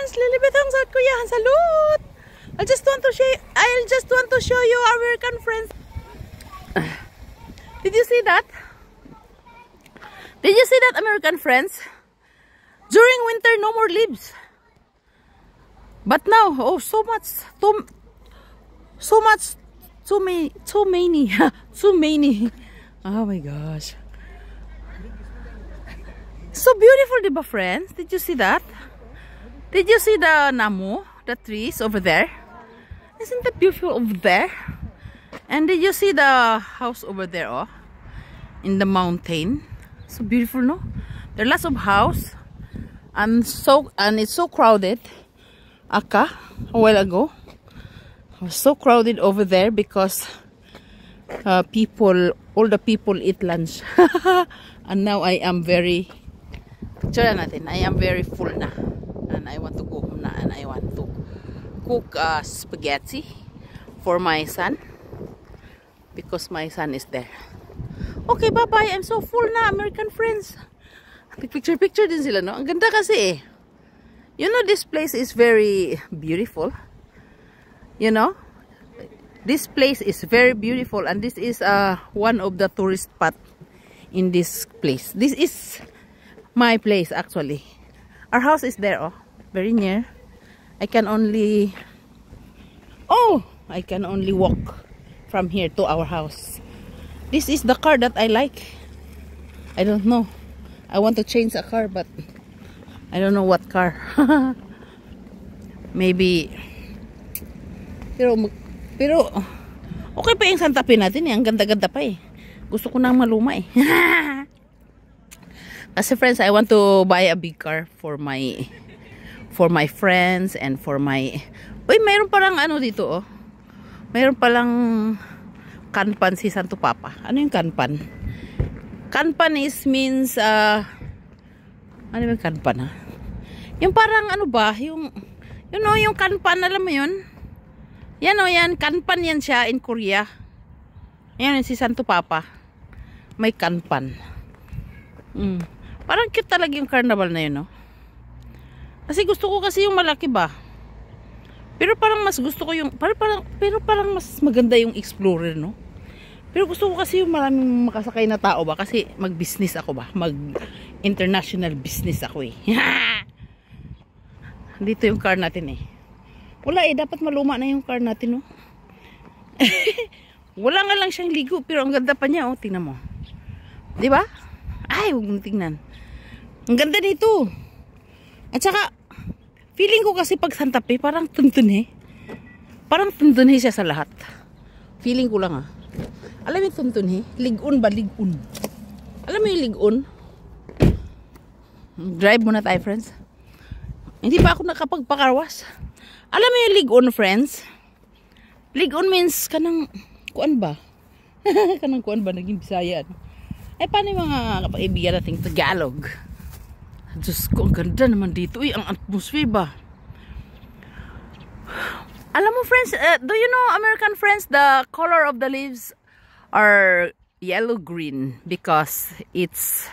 friends, Lilibet ang sad kuya, salud. I just want to show you American friends. Did you see that? Did you see that, American friends? During winter, no more leaves. But now, oh, so many. Oh my gosh. So beautiful, diba, friends? Did you see that? Did you see the namu, the trees over there? Isn't that beautiful over there? And did you see the house over there, oh? In the mountain. So beautiful, no? There are lots of houses. And it's so crowded. A while ago, it was so crowded over there because all the people eat lunch. And now I am very full na. And I want to go home na, and I want to cook spaghetti for my son because my son is there. Okay, bye-bye. I'm so full na, American friends. Picture din sila, no? Ang ganda kasi eh. You know, this place is very beautiful. You know? This place is very beautiful, and this is one of the tourist spot in this place. This is my place, actually. Our house is there, oh. Very near. I can only walk from here to our house. This is the car that I like. I don't know. I want to change a car, but I don't know what car. Maybe. Pero okay pa yung Santa Fe natin eh. Ang ganda-ganda pa eh. Gusto ko nang maluma eh. Kasi friends, I want to buy a big car for my friends and for my... Uy, mayroon palang ano dito, oh. Mayroon palang kanpan si Santo Papa. Ano yung kanpan? Kanpan means ano yung kanpan, ha? Yung parang ano ba? Yung kanpan, alam mo yun? Yan o, yan. Kanpan yan siya in Korea. Yan si Santo Papa. May kanpan. Parang cute talaga yung carnival na yun, no? Kasi gusto ko kasi yung malaki ba. Pero parang mas gusto ko yung parang mas maganda yung Explorer, no? Pero gusto ko kasi yung maraming makasakay na tao ba, kasi mag-business ako ba, mag-international business ako eh. Dito yung car natin eh. Wala eh, dapat maluma na yung car natin, no? Wala nga lang siyang ligo, pero ang ganda pa niya, oh, tingnan mo. 'Di ba? Ay, huwag mong tingnan. Ang ganda nito. At saka, feeling ko kasi pag Santa Fe, parang tuntunhe. Parang tuntunhe siya sa lahat. Feeling ko lang, ah. Alam mo yung tuntunhe? Ligon ba? Ligon. Alam mo yung ligon? Drive muna tayo, friends. Hindi pa ako nakapagpakarwas. Alam mo yung ligon, friends? Ligon means kanang kuan ba? Kanang kuan ba? Naging Bisaya. Ay, paano yung mga kapag-ibigan nating Tagalog? Diyos ko, ang ganda naman dito. Uy, ang atmosphere ba? Alam mo, friends, do you know, American friends, the color of the leaves are yellow-green because it's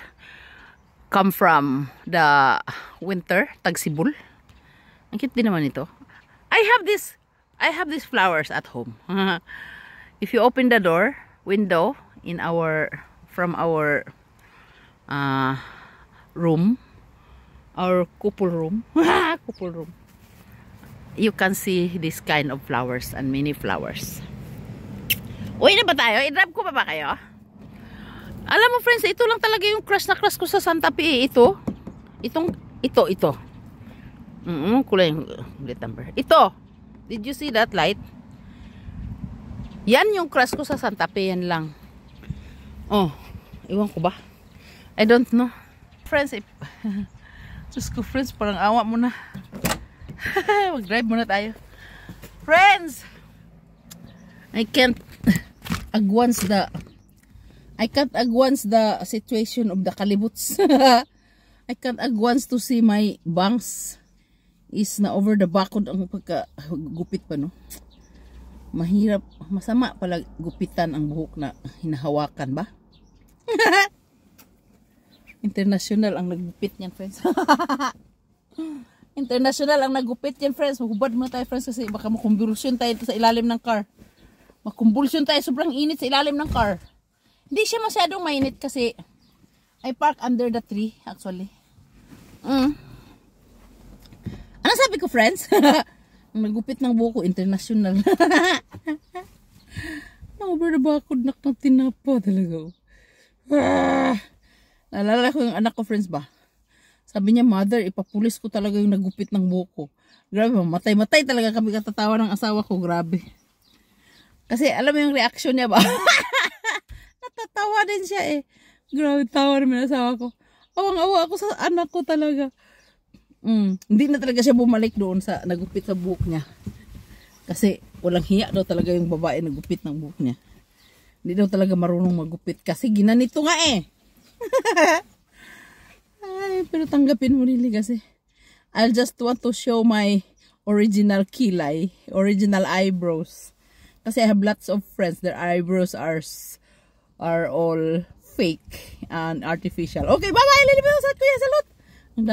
come from the winter, tagsibol. Ang cute din naman ito. I have these flowers at home. If you open the window from our room, our couple room, you can see this kind of flowers and many flowers. Uy, na ba tayo? I-drive ko pa ba kayo? Alam mo, friends, ito lang talaga yung crush na crush ko sa Santa Fe. Ito. Kulay yung plate number. Ito. Did you see that light? Yan yung crush ko sa Santa Fe. Yan lang. Oh, iwan ko ba? I don't know. Friends, Diyos ko, friends, parang awa mo na. Mag-drive muna tayo. Friends! I can't agwans the situation of the kalibuts. I can't agwans to see my bangs is na over the bakod ang pagkagupit pa, no? Mahirap, masama pala gupitan ang buhok na hinahawakan ba? International ang naggupit niyan, friends. International ang nagupit yan, friends. Maghubad muna tayo, friends, kasi baka makumbulsyon tayo sa ilalim ng car. Makumbulsyon tayo, sobrang init sa ilalim ng car. Hindi siya masyadong mainit kasi I park under the tree, actually. Ano sabi ko, friends? Ang nagupit ng buko, international. Over na bakod na tinapa talaga. Naalala ko yung anak ko, friends ba? Sabi niya, mother, ipapulis ko talaga yung nagupit ng buko. Grabe, matay-matay talaga kami katatawa ng asawa ko. Grabe. Kasi alam mo yung reaction niya ba? Natatawa din siya eh. Grabe, tawa naman ang asawa ko. Awang-awa ako sa anak ko talaga. Hindi na talaga siya bumalik doon sa nagupit sa buhok niya. Kasi walang hiya daw talaga yung babae nagupit ng buhok niya. Hindi daw talaga marunong magupit kasi ginanito nga eh. Ay, pero tanggapin mo nili kasi I'll just want to show my original kilay, original eyebrows. Kasi I have lots of friends, their eyebrows are all fake and artificial. Okay, bye-bye, Lily Bells at Kuya Salud!